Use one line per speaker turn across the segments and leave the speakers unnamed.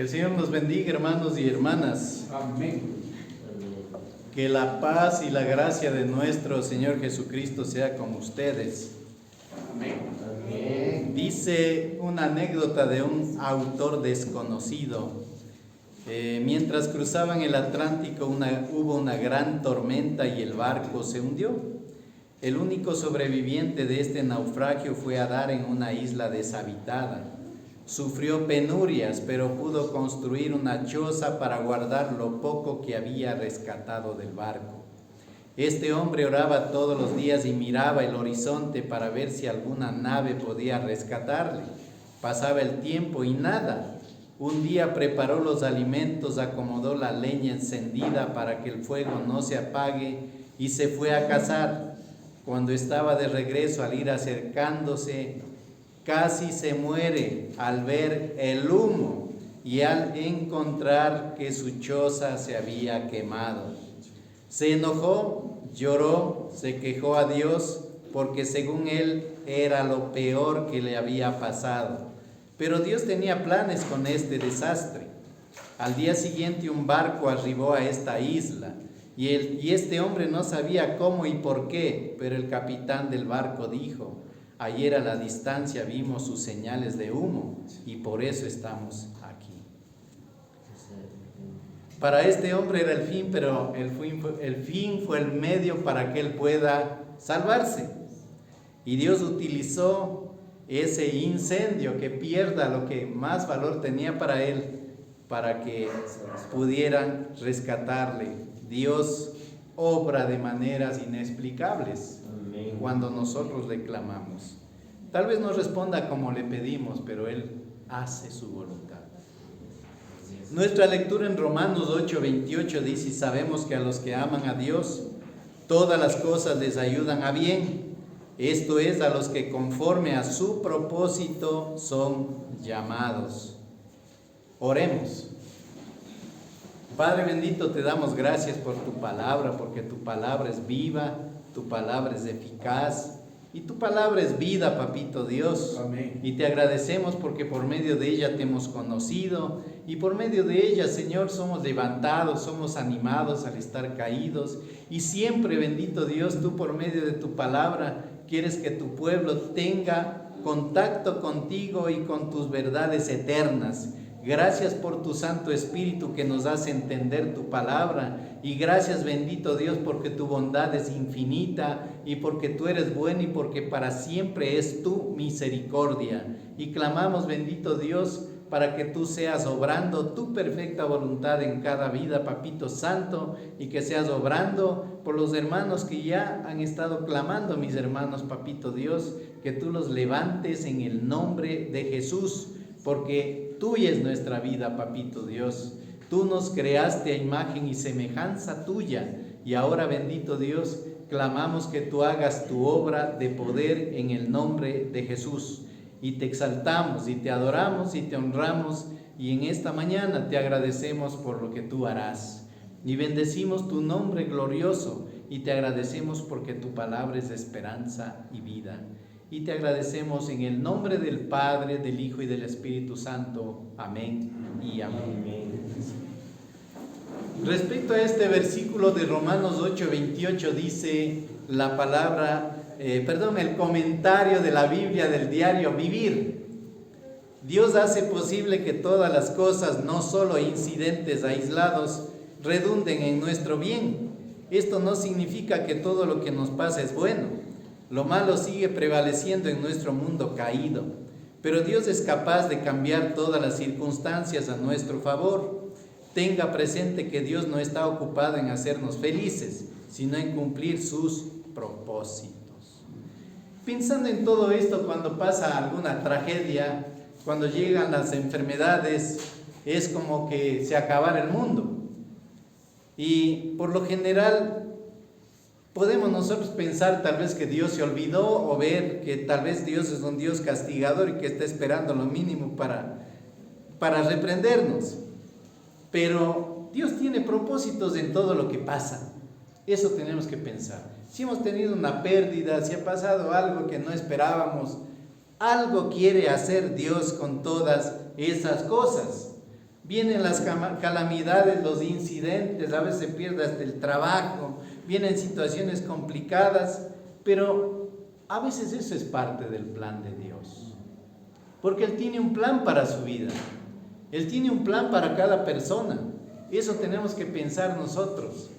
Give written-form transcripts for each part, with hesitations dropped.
Que el Señor nos bendiga, hermanos y hermanas.
Amén.
Que la paz y la gracia de nuestro Señor Jesucristo sea con ustedes.
Amén.
Amén.
Dice una anécdota de un autor desconocido. Mientras cruzaban el Atlántico hubo una gran tormenta y el barco se hundió. El único sobreviviente de este naufragio fue a dar en una isla deshabitada. Sufrió penurias, pero pudo construir una choza para guardar lo poco que había rescatado del barco. Este hombre oraba todos los días y miraba el horizonte para ver si alguna nave podía rescatarle. Pasaba el tiempo y nada. Un día preparó los alimentos, acomodó la leña encendida para que el fuego no se apague y se fue a cazar. Cuando estaba de regreso, al ir acercándose, casi se muere al ver el humo y al encontrar que su choza se había quemado. Se enojó, lloró, se quejó a Dios porque según él era lo peor que le había pasado. Pero Dios tenía planes con este desastre. Al día siguiente un barco arribó a esta isla y este hombre no sabía cómo y por qué, pero el capitán del barco dijo: ayer a la distancia vimos sus señales de humo y por eso estamos aquí. Para este hombre era el fin, pero el fin fue el medio para que él pueda salvarse. Y Dios utilizó ese incendio que pierda lo que más valor tenía para él, para que pudieran rescatarle. Dios obra de maneras inexplicables.
Amén.
Cuando nosotros le clamamos. Tal vez no responda como le pedimos, pero Él hace su voluntad. Nuestra lectura en Romanos 8:28 dice: y sabemos que a los que aman a Dios, todas las cosas les ayudan a bien. Esto es, a los que conforme a su propósito son llamados. Oremos. Padre bendito, te damos gracias por tu palabra, porque tu palabra es viva, tu palabra es eficaz y tu palabra es vida, papito Dios.
Amén.
Y te agradecemos porque por medio de ella te hemos conocido y por medio de ella, Señor, somos levantados, somos animados al estar caídos. Y siempre, bendito Dios, tú por medio de tu palabra quieres que tu pueblo tenga contacto contigo y con tus verdades eternas. Gracias por tu Santo Espíritu que nos hace entender tu palabra. Y gracias, bendito Dios, porque tu bondad es infinita y porque tú eres bueno y porque para siempre es tu misericordia. Y clamamos, bendito Dios, para que tú seas obrando tu perfecta voluntad en cada vida, papito santo, y que seas obrando por los hermanos que ya han estado clamando, mis hermanos, papito Dios, que tú los levantes en el nombre de Jesús, porque tuya es nuestra vida, papito Dios. Tú nos creaste a imagen y semejanza tuya, y ahora, bendito Dios, clamamos que tú hagas tu obra de poder en el nombre de Jesús. Y te exaltamos y te adoramos y te honramos, y en esta mañana te agradecemos por lo que tú harás. Y bendecimos tu nombre glorioso y te agradecemos porque tu palabra es esperanza y vida. Y te agradecemos en el nombre del Padre, del Hijo y del Espíritu Santo. Amén y amén.
Amén.
Respecto a este versículo de Romanos 8:28 dice la palabra, el comentario de la Biblia del diario Vivir. Dios hace posible que todas las cosas, no solo incidentes aislados, redunden en nuestro bien. Esto no significa que todo lo que nos pasa es bueno. Lo malo sigue prevaleciendo en nuestro mundo caído, pero Dios es capaz de cambiar todas las circunstancias a nuestro favor. Tenga presente que Dios no está ocupado en hacernos felices, sino en cumplir sus propósitos. Pensando en todo esto, cuando pasa alguna tragedia, cuando llegan las enfermedades, es como que se acabara el mundo. Y por lo general podemos nosotros pensar tal vez que Dios se olvidó, o ver que tal vez Dios es un Dios castigador y que está esperando lo mínimo para reprendernos. Pero Dios tiene propósitos en todo lo que pasa. Eso tenemos que pensar. Si hemos tenido una pérdida, si ha pasado algo que no esperábamos, algo quiere hacer Dios con todas esas cosas. Vienen las calamidades, los incidentes, a veces se pierde hasta el trabajo, vienen situaciones complicadas, pero a veces eso es parte del plan de Dios. Porque Él tiene un plan para su vida. Él tiene un plan para cada persona. Eso tenemos que pensar nosotros.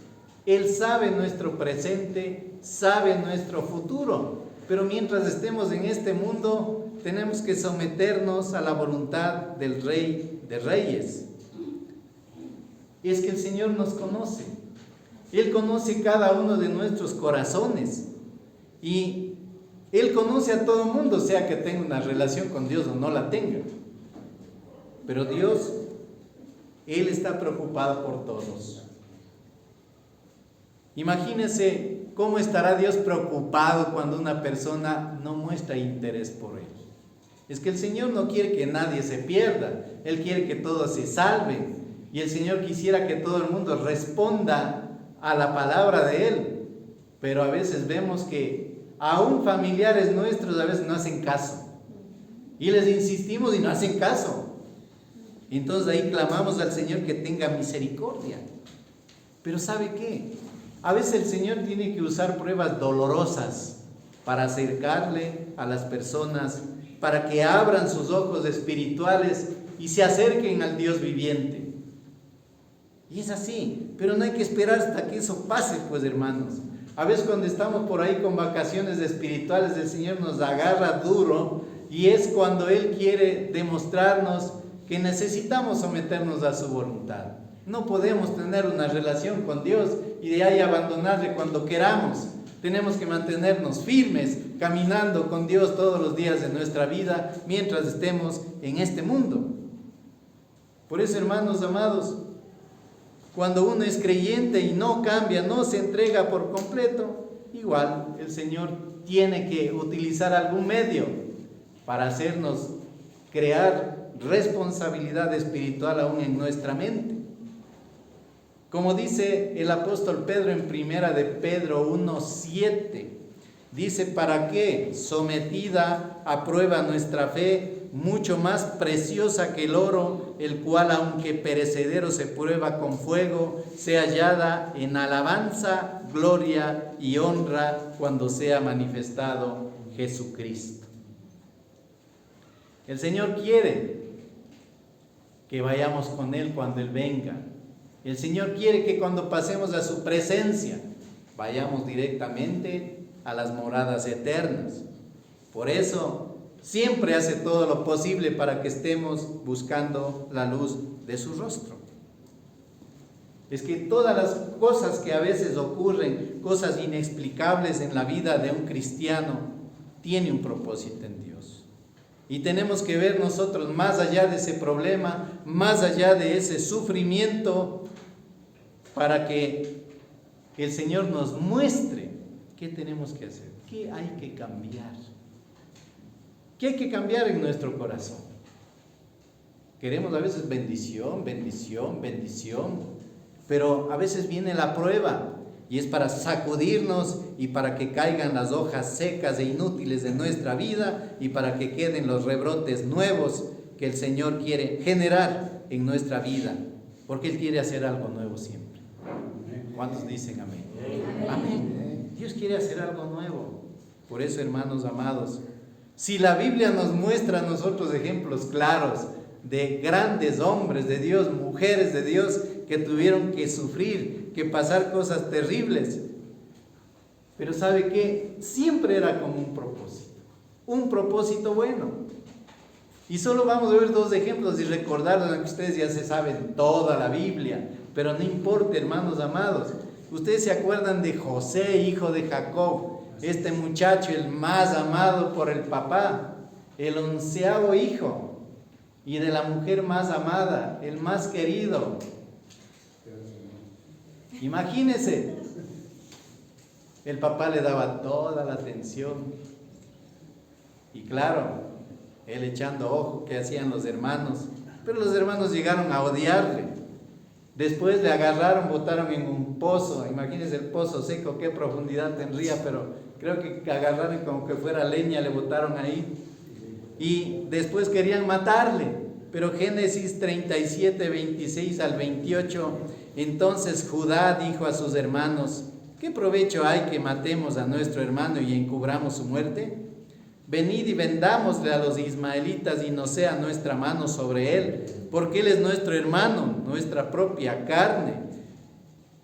Él sabe nuestro presente, sabe nuestro futuro. Pero mientras estemos en este mundo, tenemos que someternos a la voluntad del Rey de Reyes. Es que el Señor nos conoce. Él conoce cada uno de nuestros corazones. Y Él conoce a todo mundo, sea que tenga una relación con Dios o no la tenga. Pero Dios, Él está preocupado por todos. Imagínense cómo estará Dios preocupado cuando una persona no muestra interés por Él. Es que el Señor no quiere que nadie se pierda. Él quiere que todos se salven. Y el Señor quisiera que todo el mundo responda a la palabra de Él. Pero a veces vemos que aún familiares nuestros a veces no hacen caso. Y les insistimos y no hacen caso. Entonces ahí clamamos al Señor que tenga misericordia. Pero ¿sabe qué? A veces el Señor tiene que usar pruebas dolorosas para acercarle a las personas, para que abran sus ojos espirituales y se acerquen al Dios viviente. Y es así, pero no hay que esperar hasta que eso pase, pues hermanos. A veces cuando estamos por ahí con vacaciones espirituales, el Señor nos agarra duro y es cuando Él quiere demostrarnos que necesitamos someternos a su voluntad. No podemos tener una relación con Dios y de ahí abandonarle cuando queramos. Tenemos que mantenernos firmes, caminando con Dios todos los días de nuestra vida mientras estemos en este mundo. Por eso, hermanos amados, cuando uno es creyente y no cambia, no se entrega por completo, igual el Señor tiene que utilizar algún medio para hacernos crear responsabilidad espiritual aún en nuestra mente. Como dice el apóstol Pedro en primera de Pedro 1:7, dice: ¿para qué, sometida a prueba nuestra fe, mucho más preciosa que el oro, el cual aunque perecedero se prueba con fuego, sea hallada en alabanza, gloria y honra cuando sea manifestado Jesucristo? El Señor quiere que vayamos con Él cuando Él venga. El Señor quiere que cuando pasemos a su presencia, vayamos directamente a las moradas eternas. Por eso, siempre hace todo lo posible para que estemos buscando la luz de su rostro. Es que todas las cosas que a veces ocurren, cosas inexplicables en la vida de un cristiano, tiene un propósito en Dios. Y tenemos que ver nosotros más allá de ese problema, más allá de ese sufrimiento, para que el Señor nos muestre qué tenemos que hacer, qué hay que cambiar. ¿Qué hay que cambiar en nuestro corazón? Queremos a veces bendición, bendición, bendición, pero a veces viene la prueba y es para sacudirnos y para que caigan las hojas secas e inútiles de nuestra vida y para que queden los rebrotes nuevos que el Señor quiere generar en nuestra vida, porque Él quiere hacer algo nuevo siempre. ¿Cuántos dicen amén? Amén. Dios quiere hacer algo nuevo. Por eso, hermanos amados, si la Biblia nos muestra a nosotros ejemplos claros de grandes hombres de Dios, mujeres de Dios que tuvieron que sufrir, que pasar cosas terribles, pero ¿sabe qué? Siempre era con un propósito bueno. Y solo vamos a ver dos ejemplos y recordarles que ustedes ya se saben toda la Biblia, pero no importa, hermanos amados. Ustedes se acuerdan de José, hijo de Jacob, este muchacho, el más amado por el papá, el 11º hijo, y de la mujer más amada, el más querido. Imagínense, el papá le daba toda la atención, y claro, él echando ojo qué hacían los hermanos, pero los hermanos llegaron a odiarle. Después le agarraron, botaron en un pozo. Imagínense el pozo seco, qué profundidad tendría, pero creo que agarraron como que fuera leña, le botaron ahí. Y después querían matarle. pero Génesis 37, 26 al 28, entonces Judá dijo a sus hermanos: ¿qué provecho hay que matemos a nuestro hermano y encubramos su muerte? Venid y vendámosle a los ismaelitas y no sea nuestra mano sobre él, porque él es nuestro hermano, nuestra propia carne.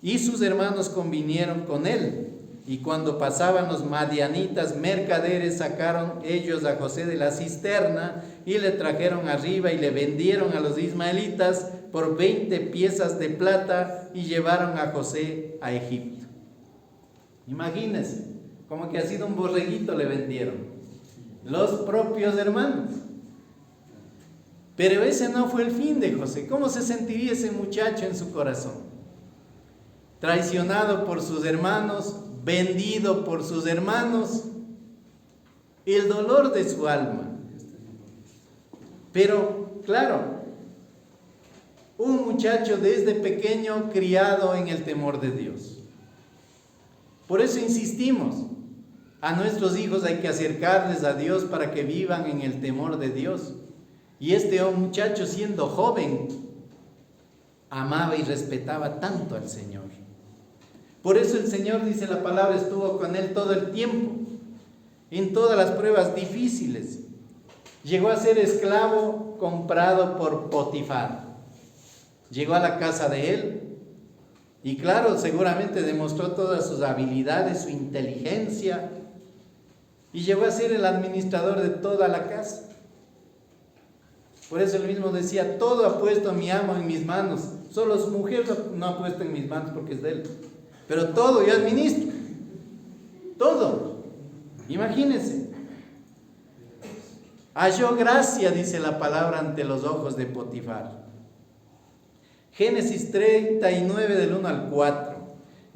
Y sus hermanos convinieron con él. Y cuando pasaban los madianitas mercaderes, sacaron ellos a José de la cisterna y le trajeron arriba y le vendieron a los ismaelitas por 20 piezas de plata y llevaron a José a Egipto. Imagínense, como que ha sido un borreguito le vendieron los propios hermanos. Pero ese no fue el fin de José. ¿Cómo se sentiría ese muchacho en su corazón? Traicionado por sus hermanos, vendido por sus hermanos, el dolor de su alma. Pero, claro, un muchacho desde pequeño criado en el temor de Dios. Por eso insistimos, a nuestros hijos hay que acercarles a Dios para que vivan en el temor de Dios. Y este muchacho, siendo joven, amaba y respetaba tanto al Señor. Por eso el Señor, dice la palabra, estuvo con él todo el tiempo, en todas las pruebas difíciles. Llegó a ser esclavo comprado por Potifar. Llegó a la casa de él y claro, seguramente demostró todas sus habilidades, su inteligencia, y llegó a ser el administrador de toda la casa. Por eso él mismo decía: todo ha puesto mi amo en mis manos, solo su mujer no ha puesto en mis manos porque es de él, pero todo yo administro, todo. Imagínense, halló gracia, dice la palabra, ante los ojos de Potifar. Génesis 39 del 1 al 4.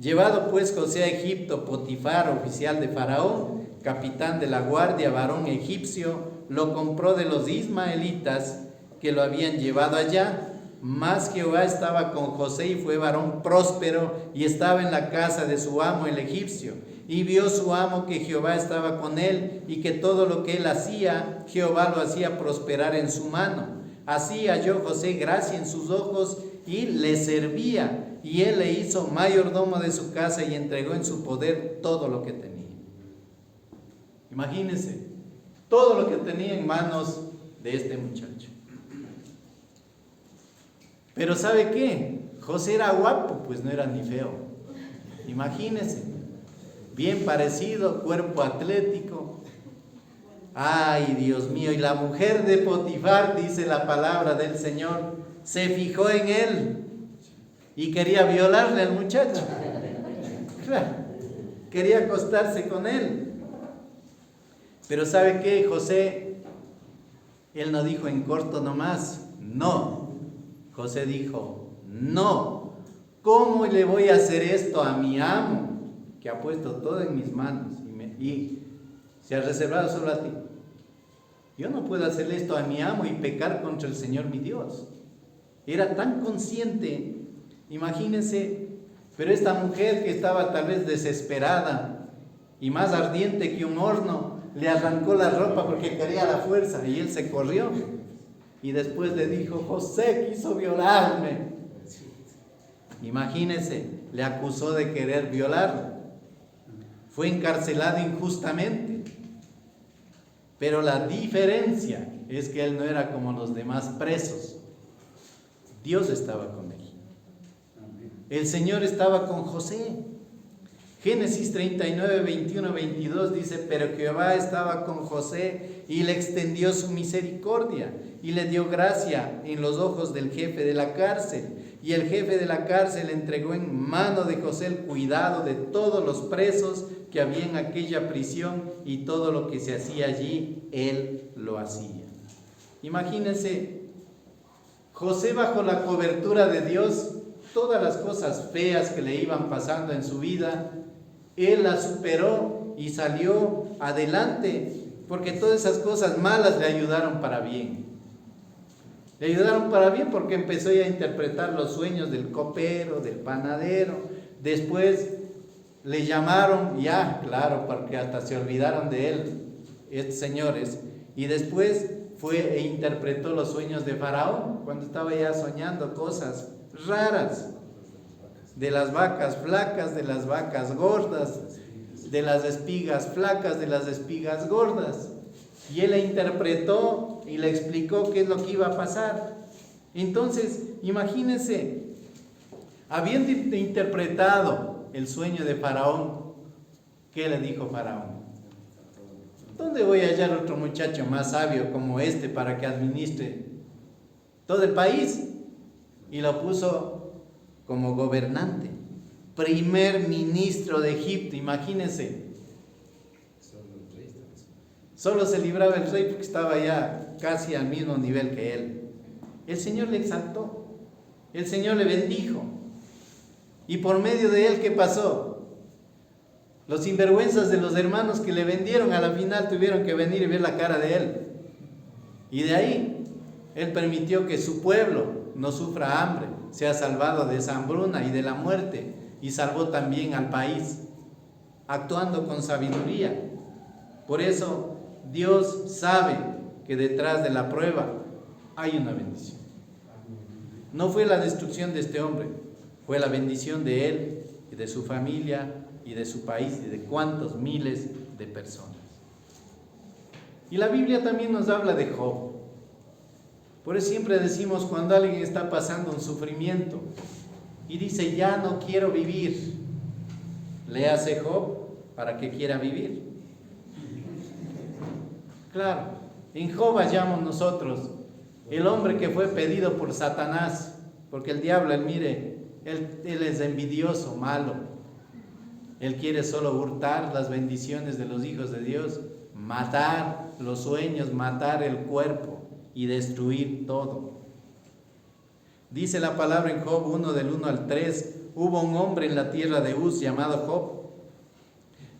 Llevado pues José a Egipto, Potifar, oficial de Faraón, capitán de la guardia, varón egipcio, lo compró de los ismaelitas que lo habían llevado allá. Mas Jehová estaba con José y fue varón próspero y estaba en la casa de su amo el egipcio. Y vio su amo que Jehová estaba con él y que todo lo que él hacía, Jehová lo hacía prosperar en su mano. Así halló José gracia en sus ojos y le servía, y él le hizo mayordomo de su casa y entregó en su poder todo lo que tenía. Imagínense, todo lo que tenía en manos de este muchacho. Pero ¿sabe qué? José era guapo, pues no era ni feo. Imagínense, bien parecido, cuerpo atlético. Ay, Dios mío, y la mujer de Potifar, dice la palabra del Señor, se fijó en él y quería violarle al muchacho. Quería acostarse con él. Pero ¿sabe qué? José, él no dijo en corto nomás, no. José dijo, no. ¿Cómo le voy a hacer esto a mi amo, que ha puesto todo en mis manos y se ha reservado solo a ti? Yo no puedo hacerle esto a mi amo y pecar contra el Señor mi Dios. Era tan consciente, imagínense, pero esta mujer que estaba tal vez desesperada y más ardiente que un horno, le arrancó la ropa porque quería la fuerza y él se corrió. Y después le dijo, José quiso violarme. Imagínense, le acusó de querer violarla. Fue encarcelado injustamente. Pero la diferencia es que él no era como los demás presos. Dios estaba con él. El Señor estaba con José. Génesis 39, 21, 22 dice, pero Jehová estaba con José y le extendió su misericordia y le dio gracia en los ojos del jefe de la cárcel. Y el jefe de la cárcel entregó en mano de José el cuidado de todos los presos que había en aquella prisión, y todo lo que se hacía allí, él lo hacía. Imagínense, José bajo la cobertura de Dios, todas las cosas feas que le iban pasando en su vida, él las superó y salió adelante, porque todas esas cosas malas le ayudaron para bien. Le ayudaron para bien porque empezó ya a interpretar los sueños del copero, del panadero. Después le llamaron, ya, claro, porque hasta se olvidaron de él, estos señores. Y después fue e interpretó los sueños de Faraón cuando estaba ya soñando cosas raras, de las vacas flacas, de las vacas gordas, de las espigas flacas, de las espigas gordas. Y él la interpretó y le explicó qué es lo que iba a pasar. Entonces, imagínense, habiendo interpretado el sueño de Faraón, ¿qué le dijo Faraón? ¿Dónde voy a hallar otro muchacho más sabio como este para que administre todo el país? Y lo puso como gobernante, primer ministro de Egipto, imagínense. Solo se libraba el rey porque estaba ya casi al mismo nivel que él. El Señor le exaltó, el Señor le bendijo. Y por medio de él, ¿qué pasó? Los sinvergüenzas de los hermanos que le vendieron a la final tuvieron que venir y ver la cara de él. Y de ahí, él permitió que su pueblo no sufra hambre, sea salvado de esa hambruna y de la muerte, y salvó también al país, actuando con sabiduría. Por eso, Dios sabe que detrás de la prueba hay una bendición. No fue la destrucción de este hombre, fue la bendición de él y de su familia y de su país y de cuántos miles de personas. Y la Biblia también nos habla de Job. Por eso siempre decimos cuando alguien está pasando un sufrimiento y dice ya no quiero vivir, léase Job para que quiera vivir. Claro, en Job hallamos nosotros el hombre que fue pedido por Satanás, porque el diablo, él es envidioso, malo. Él quiere solo hurtar las bendiciones de los hijos de Dios, matar los sueños, matar el cuerpo y destruir todo. Dice la palabra en Job 1 del 1 al 3, hubo un hombre en la tierra de Uz llamado Job,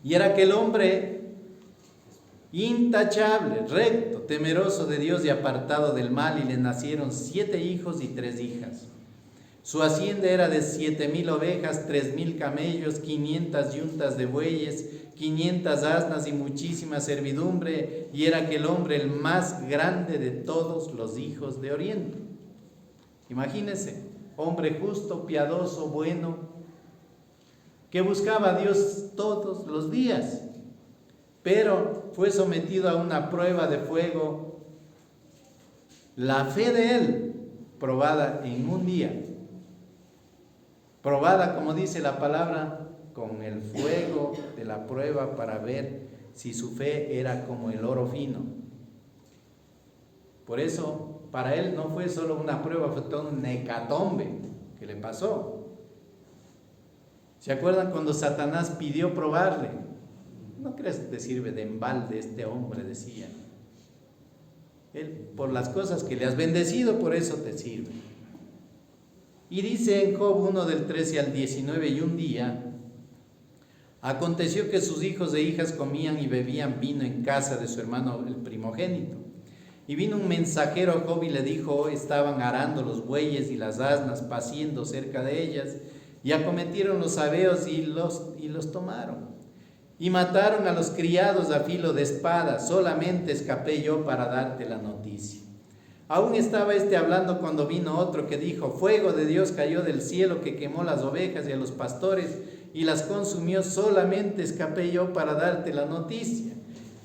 y era aquel hombre intachable, recto, temeroso de Dios y apartado del mal, y le nacieron 7 hijos y 3 hijas. Su hacienda era de 7,000 ovejas, 3,000 camellos, 500 yuntas de bueyes, 500 asnas y muchísima servidumbre, y era aquel hombre el más grande de todos los hijos de Oriente. Imagínense, hombre justo, piadoso, bueno, que buscaba a Dios todos los días, pero fue sometido a una prueba de fuego. La fe de él, probada en un día, probada, como dice la palabra, con el fuego de la prueba para ver si su fe era como el oro fino. Por eso, para él no fue solo una prueba, fue todo un hecatombe que le pasó. ¿Se acuerdan cuando Satanás pidió probarle? ¿No crees que te sirve de embalde este hombre? Decía. Él, por las cosas que le has bendecido, por eso te sirve. Y dice en Job 1 del 13 al 19, y un día aconteció que sus hijos e hijas comían y bebían vino en casa de su hermano el primogénito. Y vino un mensajero a Job y le dijo, estaban arando los bueyes y las asnas, paciendo cerca de ellas, y acometieron los sabeos y los tomaron. Y mataron a los criados a filo de espada, solamente escapé yo para darte la noticia. Aún estaba hablando cuando vino otro que dijo, fuego de Dios cayó del cielo que quemó las ovejas y a los pastores y las consumió, solamente escapé yo para darte la noticia.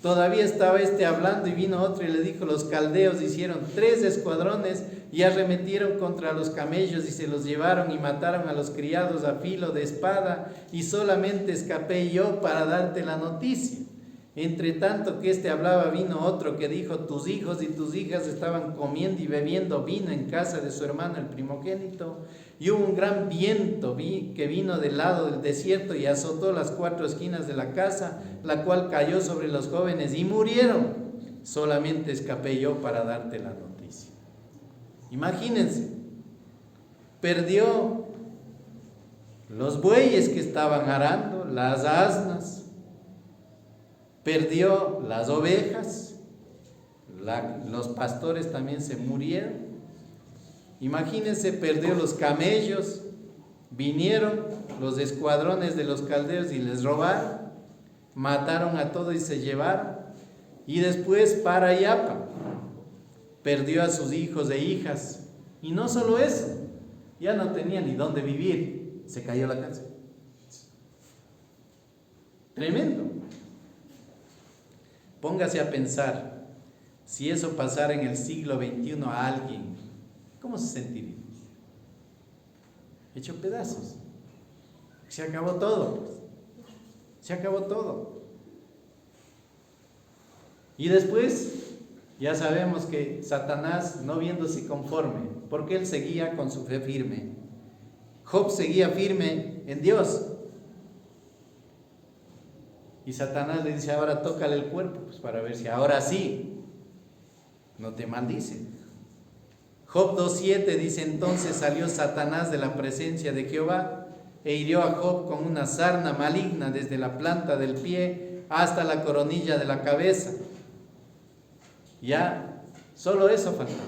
Todavía estaba hablando y vino otro y le dijo, los caldeos hicieron 3 escuadrones y arremetieron contra los camellos y se los llevaron y mataron a los criados a filo de espada, y solamente escapé yo para darte la noticia. Entre tanto que hablaba, vino otro que dijo, tus hijos y tus hijas estaban comiendo y bebiendo vino en casa de su hermano el primogénito, y hubo un gran viento que vino del lado del desierto y azotó las 4 esquinas de la casa, la cual cayó sobre los jóvenes y murieron. Solamente escapé yo para darte la noticia. Imagínense, perdió los bueyes que estaban arando, las asnas, perdió las ovejas, los pastores también se murieron. Imagínense, perdió los camellos, vinieron los escuadrones de los caldeos y les robaron, mataron a todos y se llevaron. Y después para Yapa, perdió a sus hijos e hijas. Y no solo eso, ya no tenía ni dónde vivir, se cayó la casa. Tremendo. Póngase a pensar, si eso pasara en el siglo XXI a alguien, ¿cómo se sentiría? Hecho pedazos. Se acabó todo, pues. Se acabó todo. Y después, ya sabemos que Satanás, no viéndose conforme, porque él seguía con su fe firme. Job seguía firme en Dios. Y Satanás le dice, ahora tócale el cuerpo, pues para ver si ahora sí no te maldice. Job 2:7 dice, entonces salió Satanás de la presencia de Jehová e hirió a Job con una sarna maligna desde la planta del pie hasta la coronilla de la cabeza. Ya, solo eso faltaba.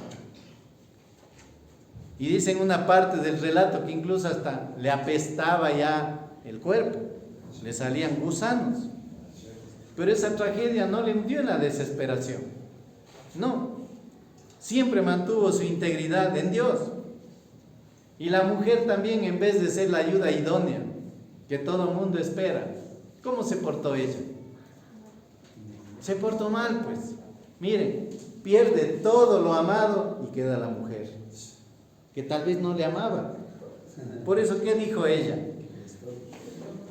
Y dice en una parte del relato que incluso hasta le apestaba ya el cuerpo, le salían gusanos. Pero esa tragedia no le hundió en la desesperación. No, siempre mantuvo su integridad en Dios. Y la mujer también, en vez de ser la ayuda idónea que todo el mundo espera, ¿cómo se portó ella? Se portó mal, pues. Miren, pierde todo lo amado y queda la mujer, que tal vez no le amaba. Por eso, ¿qué dijo ella?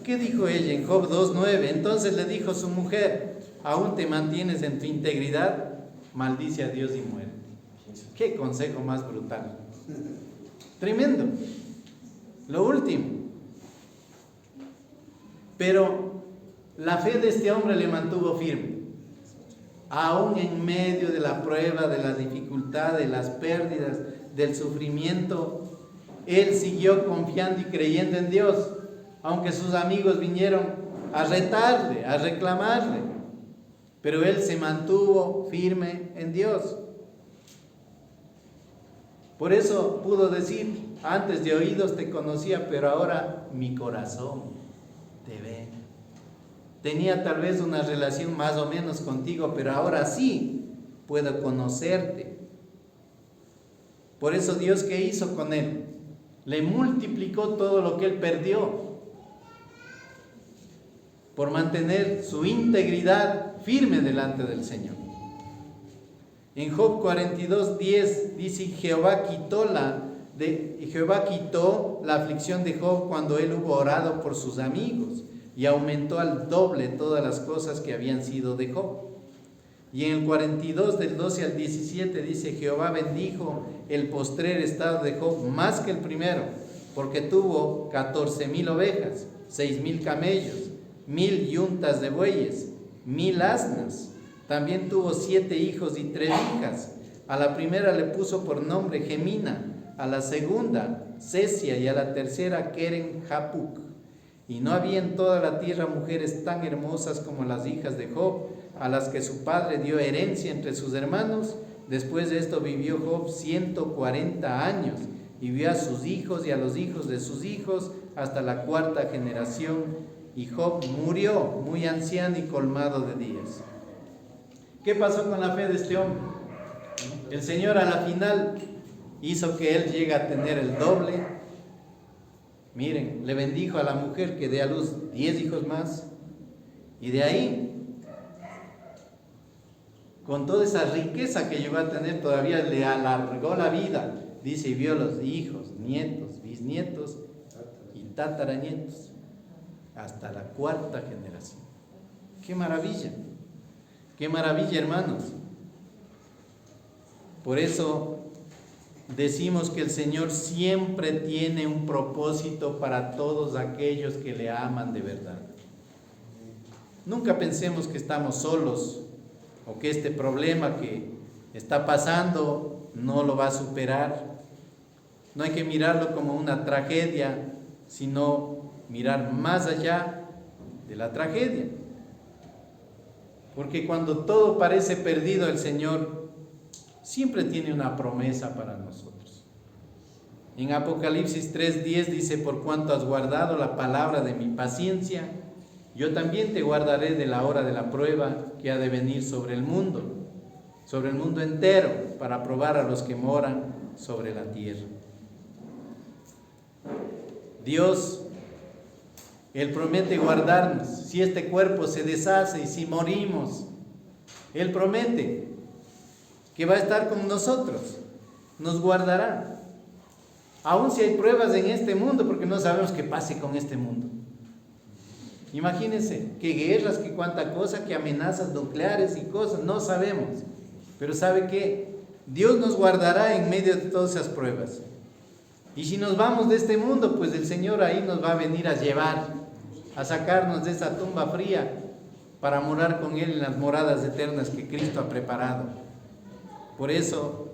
¿Qué dijo ella en Job 2:9? Entonces le dijo su mujer, ¿aún te mantienes en tu integridad? Maldice a Dios y muere. Qué consejo más brutal. Tremendo. Lo último. Pero la fe de este hombre le mantuvo firme. Aún en medio de la prueba, de la dificultad, de las pérdidas, del sufrimiento, él siguió confiando y creyendo en Dios. Aunque sus amigos vinieron a retarle, a reclamarle, pero él se mantuvo firme en Dios. Por eso pudo decir, antes de oídos te conocía, pero ahora mi corazón te ve. Tenía tal vez una relación más o menos contigo, pero ahora sí puedo conocerte. Por eso Dios, ¿qué hizo con él? Le multiplicó todo lo que él perdió, por mantener su integridad firme delante del Señor. En Job 42:10 dice, Jehová quitó la aflicción de Job cuando él hubo orado por sus amigos y aumentó al doble todas las cosas que habían sido de Job. Y en el 42 del 12 al 17 dice, Jehová bendijo el postrer estado de Job más que el primero, porque tuvo 14,000 ovejas, 6,000 camellos, 1,000 yuntas de bueyes, 1,000 asnas. También tuvo 7 hijos y 3 hijas. A la primera le puso por nombre Gemina, a la segunda Cesia y a la tercera Keren Japuk. Y no había en toda la tierra mujeres tan hermosas como las hijas de Job, a las que su padre dio herencia entre sus hermanos. Después de esto vivió Job 140 años y vio a sus hijos y a los hijos de sus hijos hasta la 4ª generación. Y Job murió muy anciano y colmado de días. ¿Qué pasó con la fe de este hombre? El Señor a la final hizo que él llegue a tener el doble. Miren, le bendijo a la mujer que dé a luz 10 hijos más. Y de ahí, con toda esa riqueza que llegó a tener, todavía le alargó la vida. Dice, y vio los hijos, nietos, bisnietos y tataranietos, hasta la 4ª generación. ¡Qué maravilla! ¡Qué maravilla, hermanos! Por eso decimos que el Señor siempre tiene un propósito para todos aquellos que le aman de verdad. Nunca pensemos que estamos solos o que este problema que está pasando no lo va a superar. No hay que mirarlo como una tragedia, sino mirar más allá de la tragedia. Porque cuando todo parece perdido, el Señor siempre tiene una promesa para nosotros. En Apocalipsis 3:10 dice, por cuanto has guardado la palabra de mi paciencia, yo también te guardaré de la hora de la prueba que ha de venir sobre el mundo entero. para probar a los que moran sobre la tierra. Dios, Él promete guardarnos si este cuerpo se deshace y si morimos. Él promete que va a estar con nosotros, nos guardará. Aun si hay pruebas en este mundo, porque no sabemos qué pase con este mundo. Imagínense, qué guerras, qué cuánta cosa, qué amenazas nucleares y cosas, no sabemos. Pero ¿sabe qué? Dios nos guardará en medio de todas esas pruebas. Y si nos vamos de este mundo, pues el Señor ahí nos va a venir a llevar, a sacarnos de esa tumba fría para morar con Él en las moradas eternas que Cristo ha preparado. Por eso,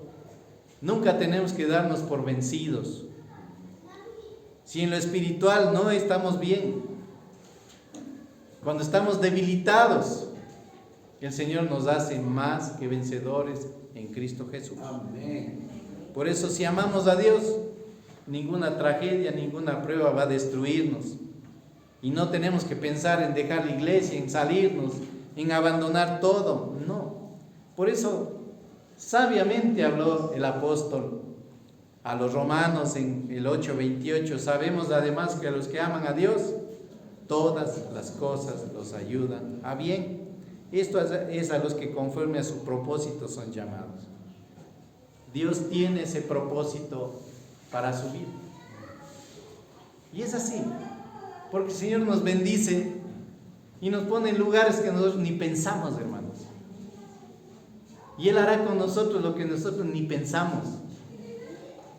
nunca tenemos que darnos por vencidos. Si en lo espiritual no estamos bien, cuando estamos debilitados, el Señor nos hace más que vencedores en Cristo Jesús. Amén. Por eso, si amamos a Dios, ninguna tragedia, ninguna prueba va a destruirnos. Y no tenemos que pensar en dejar la iglesia, en salirnos, en abandonar todo. No. Por eso, sabiamente habló el apóstol a los romanos en el 8:28. Sabemos además que a los que aman a Dios, todas las cosas los ayudan a bien. Esto es a los que conforme a su propósito son llamados. Dios tiene ese propósito para su vida. Y es así, porque el Señor nos bendice y nos pone en lugares que nosotros ni pensamos, hermanos. Y Él hará con nosotros lo que nosotros ni pensamos.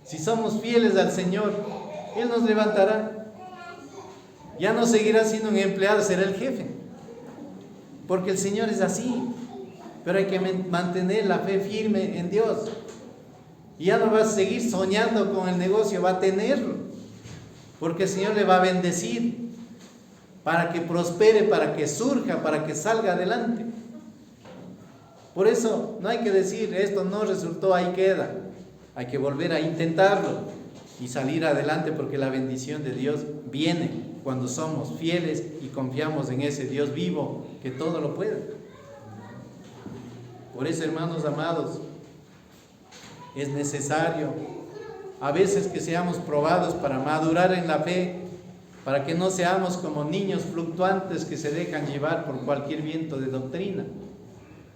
Si somos fieles al Señor, Él nos levantará. Ya no seguirá siendo un empleado, será el jefe. Porque el Señor es así. Pero hay que mantener la fe firme en Dios. Y ya no va a seguir soñando con el negocio, va a tenerlo. Porque el Señor le va a bendecir para que prospere, para que surja, para que salga adelante. Por eso no hay que decir, esto no resultó, ahí queda. Hay que volver a intentarlo y salir adelante, porque la bendición de Dios viene cuando somos fieles y confiamos en ese Dios vivo que todo lo puede. Por eso, hermanos amados, es necesario a veces que seamos probados para madurar en la fe, para que no seamos como niños fluctuantes que se dejan llevar por cualquier viento de doctrina.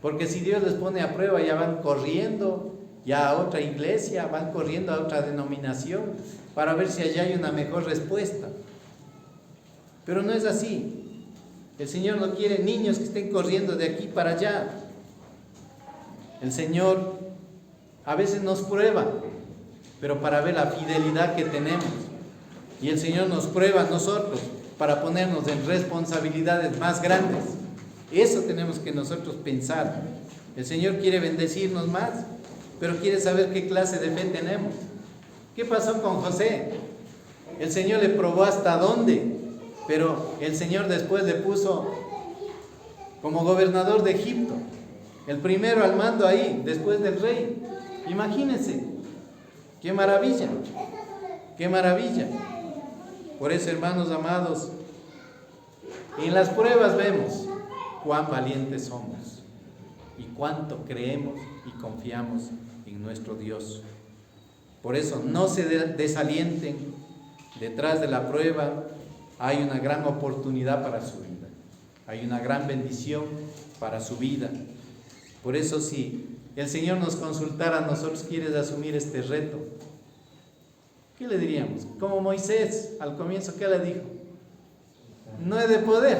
Porque si Dios les pone a prueba, ya van corriendo ya a otra iglesia, van corriendo a otra denominación para ver si allá hay una mejor respuesta. Pero no es así. El Señor no quiere niños que estén corriendo de aquí para allá. El Señor a veces nos prueba, pero para ver la fidelidad que tenemos. Y el Señor nos prueba a nosotros para ponernos en responsabilidades más grandes. Eso tenemos que nosotros pensar. El Señor quiere bendecirnos más, pero quiere saber qué clase de fe tenemos. ¿Qué pasó con José? El Señor le probó hasta dónde, pero el Señor después le puso como gobernador de Egipto, el primero al mando ahí, después del rey. Imagínense, qué maravilla, qué maravilla. Por eso, hermanos amados, en las pruebas vemos cuán valientes somos y cuánto creemos y confiamos en nuestro Dios. Por eso, no se desalienten. Detrás de la prueba hay una gran oportunidad para su vida, hay una gran bendición para su vida. Por eso, si el Señor nos consultara a nosotros, ¿quieres asumir este reto? ¿Qué le diríamos? Como Moisés al comienzo, ¿qué le dijo? No he de poder,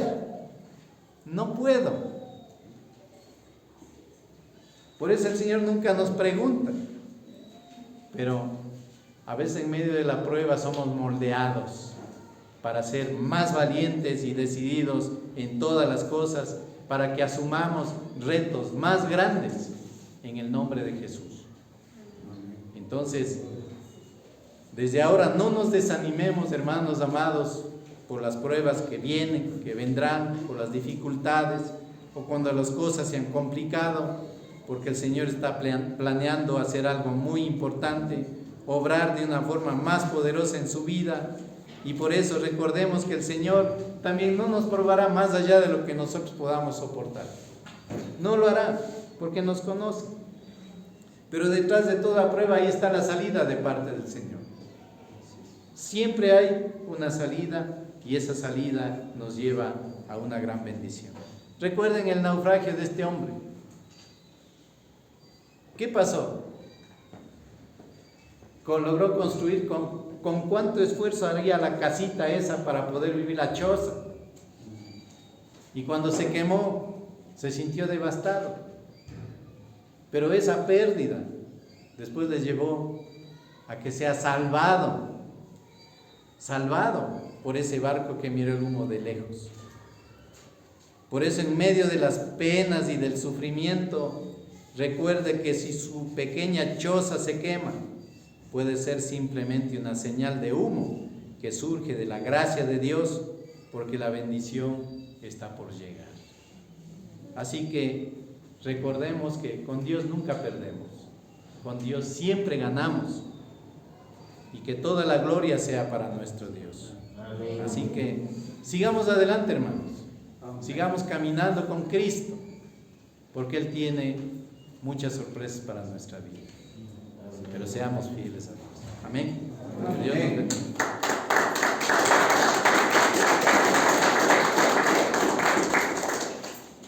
no puedo. Por eso el Señor nunca nos pregunta, pero a veces en medio de la prueba somos moldeados para ser más valientes y decididos en todas las cosas, para que asumamos retos más grandes en el nombre de Jesús. Entonces, desde ahora no nos desanimemos, hermanos amados, por las pruebas que vienen, que vendrán, por las dificultades, o cuando las cosas se han complicado, porque el Señor está planeando hacer algo muy importante, obrar de una forma más poderosa en su vida. Y por eso recordemos que el Señor también no nos probará más allá de lo que nosotros podamos soportar. No lo hará, porque nos conoce. Pero detrás de toda prueba ahí está la salida de parte del Señor. Siempre hay una salida y esa salida nos lleva a una gran bendición. Recuerden el naufragio de este hombre. ¿Qué pasó? Logró construir con cuánto esfuerzo haría la casita esa para poder vivir la choza. Y cuando se quemó, se sintió devastado. Pero esa pérdida después les llevó a que sea salvado por ese barco que miró el humo de lejos. Por eso, en medio de las penas y del sufrimiento, recuerde que si su pequeña choza se quema, puede ser simplemente una señal de humo que surge de la gracia de Dios, porque la bendición está por llegar. Así que recordemos que con Dios nunca perdemos, con Dios siempre ganamos, y que toda la gloria sea para nuestro Dios. Así que sigamos adelante, hermanos, sigamos caminando con Cristo, porque Él tiene muchas sorpresas para nuestra vida. Pero seamos fieles a Dios. Amén. Que Dios nos bendiga.